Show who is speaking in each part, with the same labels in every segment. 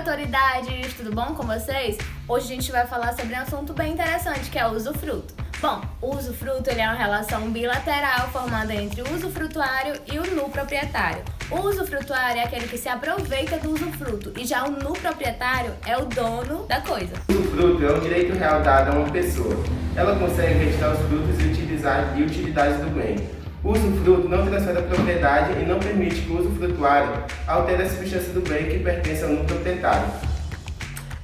Speaker 1: autoridades, tudo bom com vocês? Hoje a gente vai falar sobre um assunto bem interessante, que é o usufruto. Bom, o usufruto ele é uma relação bilateral formada entre o usufrutuário e o nu proprietário. O usufrutuário é aquele que se aproveita do usufruto e já o nu proprietário é o dono da coisa.
Speaker 2: O usufruto é um direito real dado a uma pessoa. Ela consegue retirar os frutos e utilidades do bem. O usufruto não transfere a propriedade e não permite que o usufrutuário altere a substância do bem que pertence ao nu proprietário.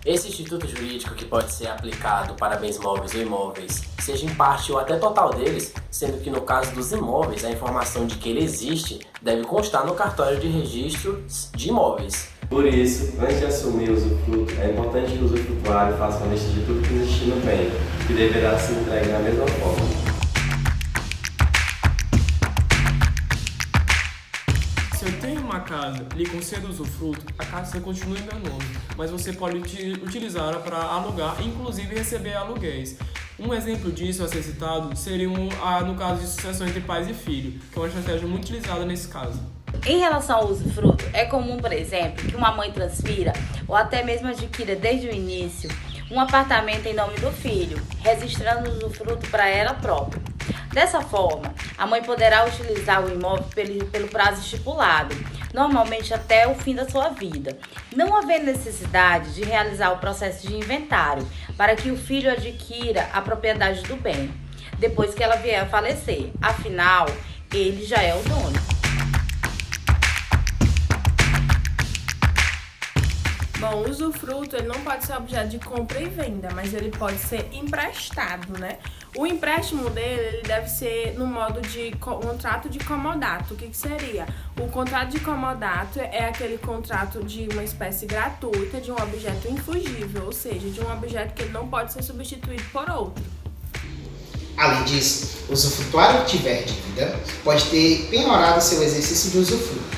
Speaker 3: Esse instituto jurídico, que pode ser aplicado para bens móveis ou imóveis, seja em parte ou até total deles, sendo que no caso dos imóveis, a informação de que ele existe deve constar no cartório de registros de imóveis.
Speaker 4: Por isso, antes de assumir o usufruto, é importante que o usufrutuário faça uma lista de tudo que existe no bem, que deverá ser entregue da mesma forma.
Speaker 5: Se eu tenho uma casa e lhe concedo usufruto, a casa continua em meu nome, mas você pode utilizá-la para alugar e inclusive receber aluguéis. Um exemplo disso a ser citado seria no caso de sucessão entre pais e filho, que é uma estratégia muito utilizada nesse caso.
Speaker 6: Em relação ao usufruto, é comum, por exemplo, que uma mãe transfira ou até mesmo adquira desde o início um apartamento em nome do filho, registrando o usufruto para ela própria. Dessa forma, a mãe poderá utilizar o imóvel pelo prazo estipulado, normalmente até o fim da sua vida, não havendo necessidade de realizar o processo de inventário para que o filho adquira a propriedade do bem, depois que ela vier a falecer. Afinal, ele já é o dono.
Speaker 7: Bom, o usufruto ele não pode ser objeto de compra e venda, mas ele pode ser emprestado, né? O empréstimo dele ele deve ser no modo de contrato de comodato. O que seria? O contrato de comodato é aquele contrato de uma espécie gratuita de um objeto infungível, ou seja, de um objeto que ele não pode ser substituído por outro.
Speaker 8: Além disso, o usufrutuário que tiver dívida pode ter penhorado seu exercício de usufruto,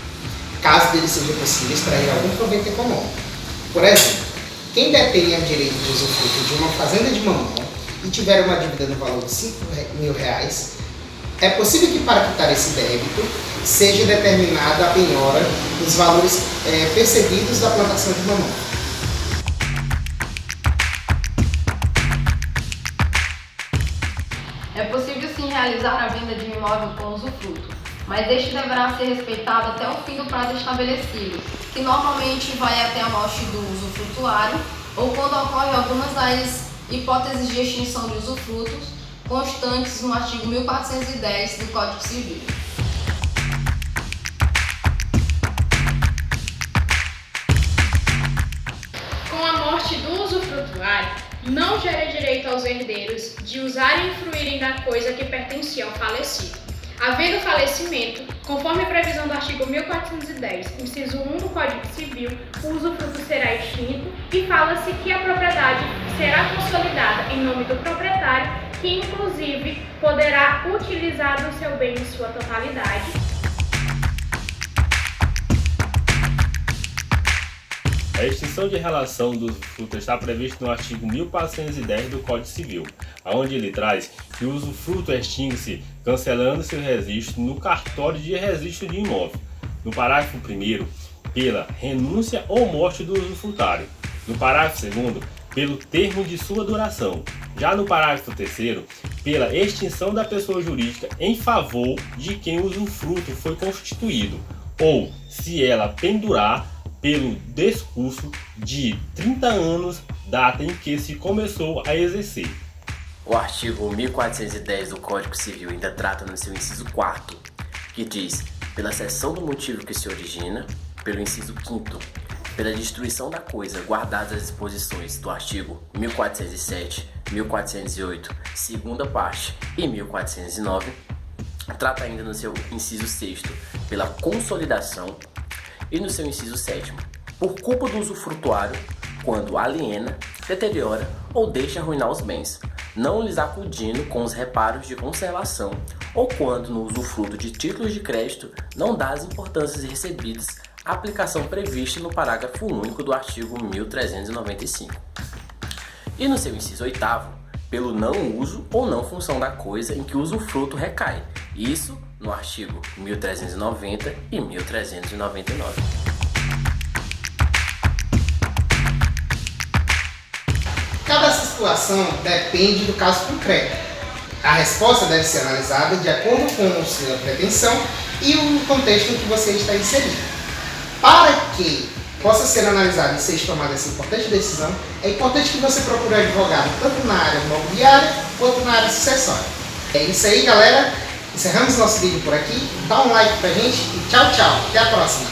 Speaker 8: caso dele seja possível extrair algum proveito econômico. Por exemplo, quem detém o direito de usufruto de uma fazenda de mamão e tiver uma dívida no valor de R$5.000, é possível que para quitar esse débito seja determinada a penhora dos valores percebidos da plantação de mamão.
Speaker 9: É possível sim realizar a venda de um imóvel com usufruto, mas este deverá ser respeitado até o fim do prazo estabelecido, que normalmente vai até a morte do usufrutuário ou quando ocorre algumas das hipóteses de extinção de usufrutos constantes no artigo 1410 do Código Civil.
Speaker 10: Com a morte do usufrutuário, não gera direito aos herdeiros de usar e fruírem da coisa que pertencia ao falecido. Havendo falecimento, conforme a previsão do artigo 1410, inciso 1 do Código Civil, o usufruto será extinto e fala-se que a propriedade será consolidada em nome do proprietário, que inclusive poderá utilizar o seu bem em sua totalidade.
Speaker 11: A extinção de relação do usufruto está prevista no artigo 1410 do Código Civil, onde ele traz que o usufruto extingue-se cancelando seu registro no cartório de registro de imóvel. No parágrafo 1º, pela renúncia ou morte do usufrutário. No parágrafo 2º, pelo termo de sua duração. Já no parágrafo 3º, pela extinção da pessoa jurídica em favor de quem o usufruto foi constituído, ou, se ela pendurar, pelo decurso de 30 anos, data em que se começou a exercer.
Speaker 3: O artigo 1410 do Código Civil ainda trata no seu inciso 4º, que diz, pela cessão do motivo que se origina, pelo inciso 5º, pela destruição da coisa, guardadas as disposições do artigo 1407, 1408, segunda parte e 1409, trata ainda no seu inciso 6º, pela consolidação, e no seu inciso 7º, por culpa do usufrutuário, quando aliena, deteriora ou deixa arruinar os bens, não lhes acudindo com os reparos de conservação, ou quando no usufruto de títulos de crédito não dá as importâncias recebidas a aplicação prevista no parágrafo único do artigo 1395. E no seu inciso 8º, pelo não uso ou não função da coisa em que o usufruto recai, isso no artigo 1390 e 1399.
Speaker 8: situação depende do caso concreto. A resposta deve ser analisada de acordo com a sua pretensão e o contexto em que você está inserido. Para que possa ser analisado e seja tomada essa importante decisão, é importante que você procure advogado tanto na área imobiliária quanto na área sucessória. É isso aí, galera. Encerramos nosso vídeo por aqui. Dá um like pra gente e tchau, tchau. Até a próxima.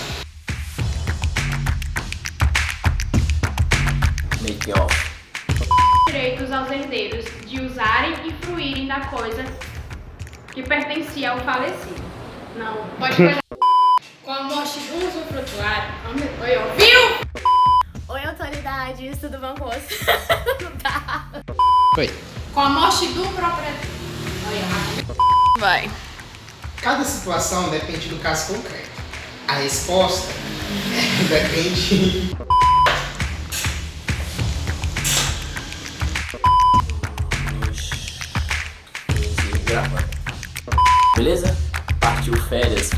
Speaker 3: Make off.
Speaker 10: Direitos aos herdeiros de usarem e fruírem da coisa que pertencia ao falecido. Não, pode pegar. Com a morte do usufrutuário. Oi, ouviu?
Speaker 1: Oi, autoridades, tudo bom com você? Não tá.
Speaker 8: Oi.
Speaker 10: Com a morte do proprietário.
Speaker 1: Vai.
Speaker 8: Cada situação depende do caso concreto. A resposta depende...
Speaker 3: Beleza? Partiu férias.